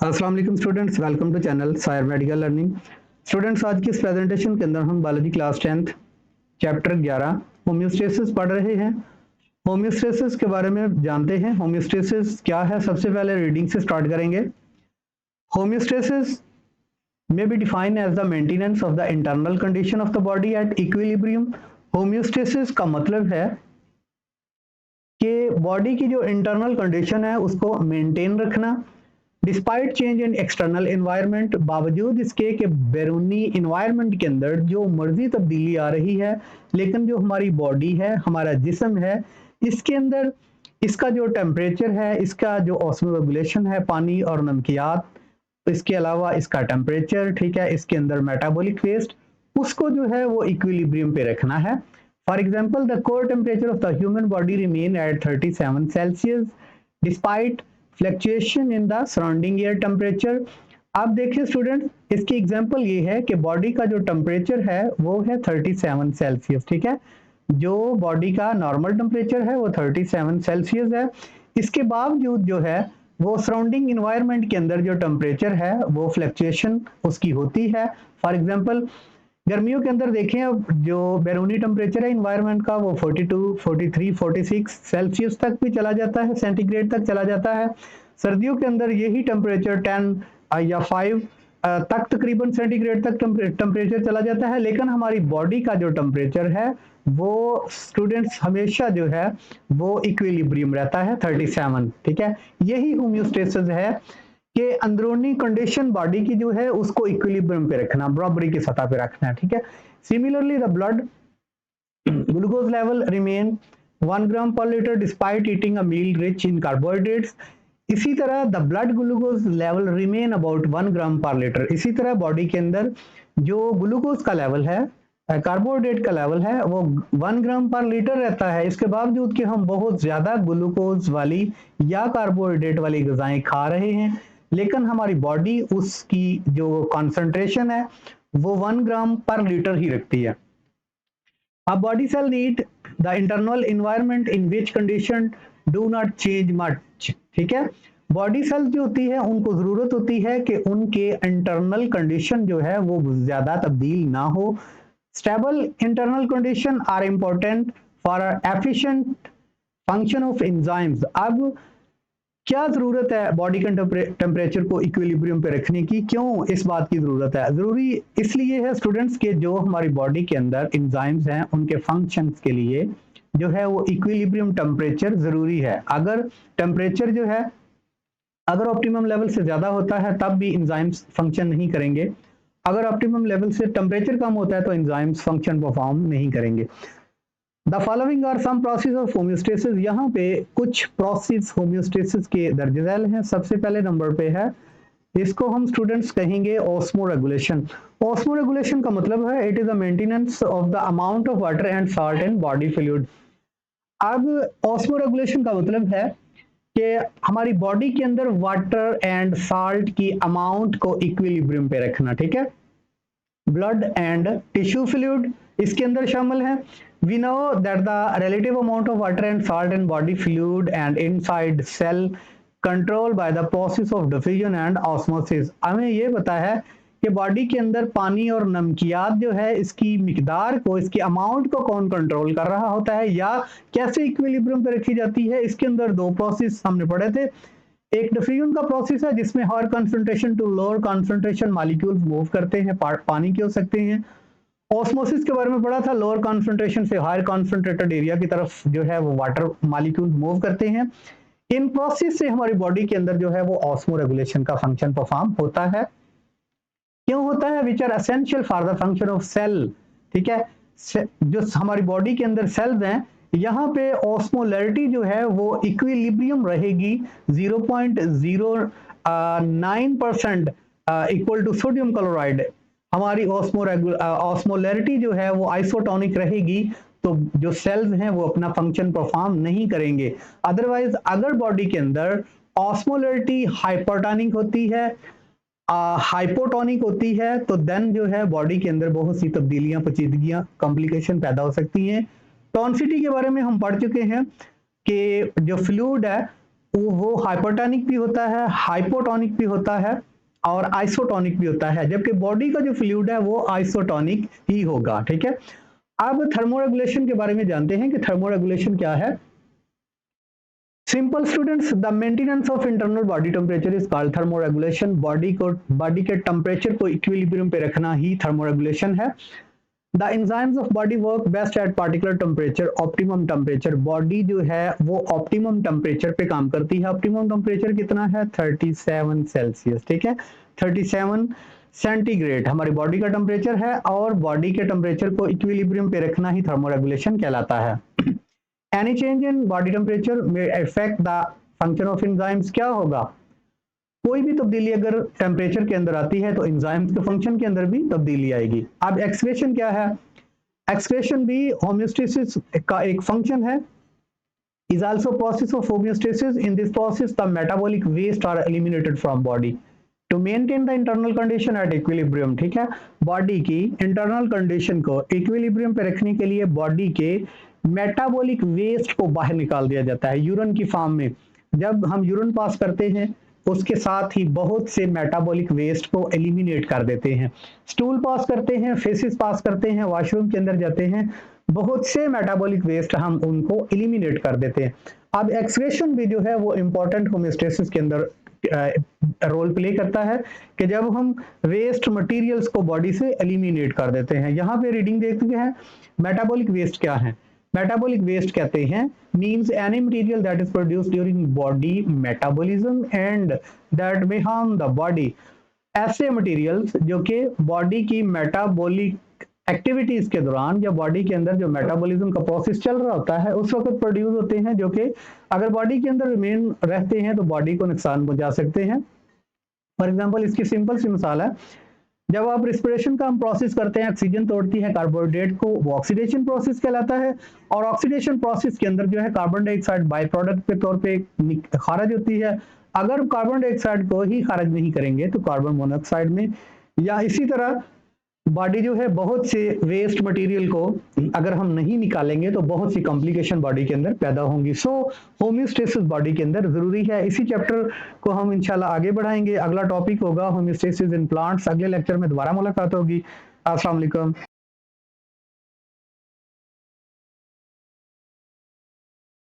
अस्सलाम वालेकुम students, welcome to channel Sayar medical learning. Students, आज की इस प्रेजेंटेशन के अंदर हम biology class 10th chapter 11 homeostasis पढ़ रहे हैं। होम्योस्टेसिस के बारे में जानते हैं। होम्योस्टेसिस क्या है, सबसे पहले रीडिंग से स्टार्ट करेंगे। Homeostasis may be defined as the maintenance of the internal condition of the body at equilibrium। Homeostasis का मतलब है कि बॉडी की जो इंटरनल कंडीशन है उसको मेंटेन रखना despite change in external environment, बावजूद इसके कि बैरूनी इन्वायरमेंट के अंदर जो मर्जी तब्दीली आ रही है, लेकिन जो हमारी बॉडी है, हमारा जिस्म है, इसके अंदर इसका जो टेम्परेचर है, इसका जो ऑस्मोरेगुलेशन है, पानी और नमकियात, इसके अलावा इसका टेम्परेचर, ठीक है, इसके अंदर मेटाबॉलिक वेस्ट, उसको जो है वो इक्विलिब्रियम पे रखना है। For example, the core temperature of the human body remain at 37 Celsius despite fluctuation in the surrounding air temperature. आप देखिए स्टूडेंट, इसकी एग्जांपल ये है कि बॉडी का जो टेम्परेचर है वो है 37 सेल्सियस, ठीक है। जो बॉडी का नॉर्मल टेम्परेचर है वो 37 सेल्सियस है। इसके बावजूद जो है वो सराउंडिंग इन्वायरमेंट के अंदर जो टेम्परेचर है वो फ्लक्चुएशन उसकी होती है। फॉर एग्जांपल, गर्मियों के अंदर देखें, अब जो बैरूनी टेम्परेचर है इन्वायरमेंट का वो 42, 43, 46 सेल्सियस तक भी चला जाता है, सेंटीग्रेड तक चला जाता है। सर्दियों के अंदर यही टेम्परेचर 10 या 5 तक तकरीबन सेंटीग्रेड तक टेम्परेचर चला जाता है। लेकिन हमारी बॉडी का जो टेम्परेचर है वो स्टूडेंट्स हमेशा जो है वो इक्विलिब्रियम रहता है 37, ठीक है। यही होम्योस्टेसिस है कि अंदरूनी कंडीशन बॉडी की जो है उसको इक्विलिब्रियम पे रखना, बराबरी की सतह पे रखना है, ठीक है। Similarly the blood glucose level remain 1 gram per litre despite eating a meal rich in carbohydrates. इसी तरह the blood glucose level remain about 1 gram per litre. इसी तरह बॉडी के अंदर जो ग्लूकोज का लेवल है, कार्बोहाइड्रेट का लेवल है, वो 1 ग्राम पर लीटर रहता है। इसके बावजूद कि हम बहुत ज्यादा ग्लूकोज वाली या कार्बोहाइड्रेट वाली गजाएं खा रहे हैं, लेकिन हमारी बॉडी उसकी जो कॉन्सेंट्रेशन है वो 1 ग्राम पर लीटर ही रखती है। A body cell need the internal environment in which condition do not change much, ठीक है। बॉडी सेल जो होती है उनको जरूरत होती है कि उनके इंटरनल कंडीशन जो है वो ज्यादा तब्दील ना हो। Stable internal condition are important for efficient function of enzymes. अब क्या जरूरत है बॉडी के टेम्परेचर को इक्विलिब्रियम पे रखने की? क्यों इस बात की जरूरत है? जरूरी इसलिए है स्टूडेंट्स के जो हमारी बॉडी के अंदर एंजाइम्स हैं उनके फंक्शंस के लिए जो है वो इक्विलिब्रियम टेम्परेचर जरूरी है। अगर टेम्परेचर जो है अगर ऑप्टिमम लेवल से ज्यादा होता है तब भी एंजाइम्स फंक्शन नहीं करेंगे। अगर ऑप्टिमम लेवल से टेम्परेचर कम होता है तो एंजाइम्स फंक्शन परफॉर्म नहीं करेंगे। The following are some process of homeostasis. यहाँ पे कुछ प्रोसेस होम्योस्टेसिस के दर्ज झैल हैं। सबसे पहले नंबर पे है, इसको हम स्टूडेंट्स कहेंगे ऑस्मो रेगुलेशन। ऑस्मो रेगुलेशन का मतलब है it is the maintenance of the amount of water and salt in body fluid. अब ऑस्मो रेगुलेशन का मतलब है कि हमारी बॉडी के अंदर वाटर एंड सॉल्ट की अमाउंट को इक्विलिब्रियम पे रखना, ठीक है। ब्लड एंड टिश्यू फ्लूइड इसके अंदर शामिल है। We know that the relative amount of water and salt in body fluid and inside cell controlled by the process of diffusion and osmosis। हमें ये पता है कि बॉडी के अंदर पानी और नमकियात जो है इसकी मिकदार को, इसकी अमाउंट को कौन कंट्रोल कर रहा होता है या कैसे इक्विलिब्रियम पे रखी जाती है। इसके अंदर दो प्रोसेस हमने पढ़े थे। एक डिफ्यूजन का प्रोसेस है जिसमें higher concentration to lower concentration molecules move करते हैं, पानी के हो सकते हैं। ऑस्मोसिस के बारे में पढ़ा था, लोअर कॉन्सेंट्रेशन से हायर कॉन्सेंट्रेटेड एरिया की तरफ जो है वो वाटर मॉलिक्यूल मूव करते हैं। इन प्रोसेस से हमारी बॉडी के अंदर जो है वो ऑस्मो रेगुलेशन का फंक्शन परफॉर्म होता है। क्यों होता है? Which are essential for the function of cell, ठीक है। जो हमारी बॉडी के अंदर सेल्स हैं, यहाँ पे ऑस्मोलैरिटी जो है वो इक्विलिब्रियम रहेगी 0.09% इक्वल टू सोडियम क्लोराइड। हमारी ऑस्मोलैरिटी जो है वो आइसोटोनिक रहेगी, तो जो सेल्स हैं वो अपना फंक्शन परफॉर्म नहीं करेंगे। अदरवाइज अगर बॉडी के अंदर ऑस्मोलैरिटी हाइपरटोनिक होती है, हाइपोटोनिक होती है, तो देन जो है बॉडी के अंदर बहुत सी तब्दीलियां, पेचीदगियां, कॉम्प्लिकेशन पैदा हो सकती हैं। टॉन्सिटी के बारे में हम पढ़ चुके हैं कि जो फ्लूइड है वो हाइपरटोनिक भी होता है, हाइपोटोनिक भी होता है और आइसोटोनिक भी होता है, जबकि बॉडी का जो फ्लूइड है वो आइसोटोनिक ही होगा। ठीक है, अब थर्मोरेगुलेशन के बारे में जानते हैं कि थर्मोरेगुलेशन क्या है। Simple students, the maintenance of internal body temperature is called thermoregulation. Body के टेम्परेचर को इक्विलिब्रियम पे रखना ही थर्मोरेगुलेशन है। The enzymes of body work best at particular temperature, optimum temperature. Body जो है वो ऑप्टिमम टेम्परेचर पे काम करती है। ऑप्टिमम टेम्परेचर कितना है? 37 सेल्सियस। ठीक है, 37 सेंटीग्रेड हमारी बॉडी का टेम्परेचर है, और बॉडी के टेम्परेचर को इक्विलिब्रियम पे रखना ही थर्मोरेगुलेशन कहलाता है। Any change in body temperature में affect the function of enzymes. क्या होगा? कोई भी तब्दीली अगर टेम्परेचर के अंदर आती है तो एंजाइम्स के फंक्शन के अंदर भी तब्दीली आएगी। अब एक्सक्रेशन क्या है? एक्सक्रेशन भी होम्योस्टेसिस का एक फंक्शन है, is also process of homeostasis. In this process the metabolic waste are eliminated from body to maintain the internal condition at equilibrium। ठीक है, बॉडी की इंटरनल कंडीशन को इक्विलिब्रियम पे रखने के लिए बॉडी के मेटाबॉलिक वेस्ट को बाहर निकाल दिया जाता है यूरिन की फॉर्म में। जब हम यूरिन पास करते हैं उसके साथ ही बहुत से मेटाबॉलिक वेस्ट को एलिमिनेट कर देते हैं। स्टूल पास करते हैं, फेसिस पास करते हैं, वॉशरूम के अंदर जाते हैं, बहुत से मेटाबॉलिक वेस्ट हम उनको एलिमिनेट कर देते हैं। अब एक्सक्रेशन भी जो है वो इंपॉर्टेंट होम्योस्टेसिस के अंदर रोल प्ले करता है कि जब हम वेस्ट मटेरियल्स को बॉडी से एलिमिनेट कर देते हैं। यहाँ पे रीडिंग देखते हैं, मेटाबॉलिक वेस्ट क्या है? मेटाबॉलिक वेस्ट कहते हैं means any material that is produced during body metabolism and that may harm the body. ऐसे मटेरियल्स जो कि बॉडी की मेटाबॉलिक एक्टिविटीज के दौरान या बॉडी के अंदर जो मेटाबॉलिज्म का प्रोसेस चल रहा होता है उस वक्त प्रोड्यूस होते हैं, जो कि अगर बॉडी के अंदर रिमेन रहते हैं तो बॉडी को नुकसान पहुंचा सकते हैं। फॉर एग्जांपल इसकी सिंपल सी मिसाल है, जब आप रिस्पिरेशन का हम प्रोसेस करते हैं, ऑक्सीजन तोड़ती है कार्बोहाइड्रेट को, वो ऑक्सीडेशन प्रोसेस कहलाता है। और ऑक्सीडेशन प्रोसेस के अंदर जो है कार्बन डाइऑक्साइड बाय प्रोडक्ट के तौर पे खारिज होती है। अगर कार्बन डाइऑक्साइड को ही खारिज नहीं करेंगे तो कार्बन मोनोऑक्साइड में, या इसी तरह बॉडी जो है बहुत से वेस्ट मटेरियल को अगर हम नहीं निकालेंगे तो बहुत सी कॉम्प्लिकेशन बॉडी के अंदर पैदा होंगी। सो होम्योस्टेसिस बॉडी के अंदर जरूरी है। इसी चैप्टर को हम इंशाल्लाह आगे बढ़ाएंगे। अगला टॉपिक होगा होम्योस्टेसिस इन प्लांट्स। अगले लेक्चर में दोबारा मुलाकात होगी। अस्सलाम वालेकुम।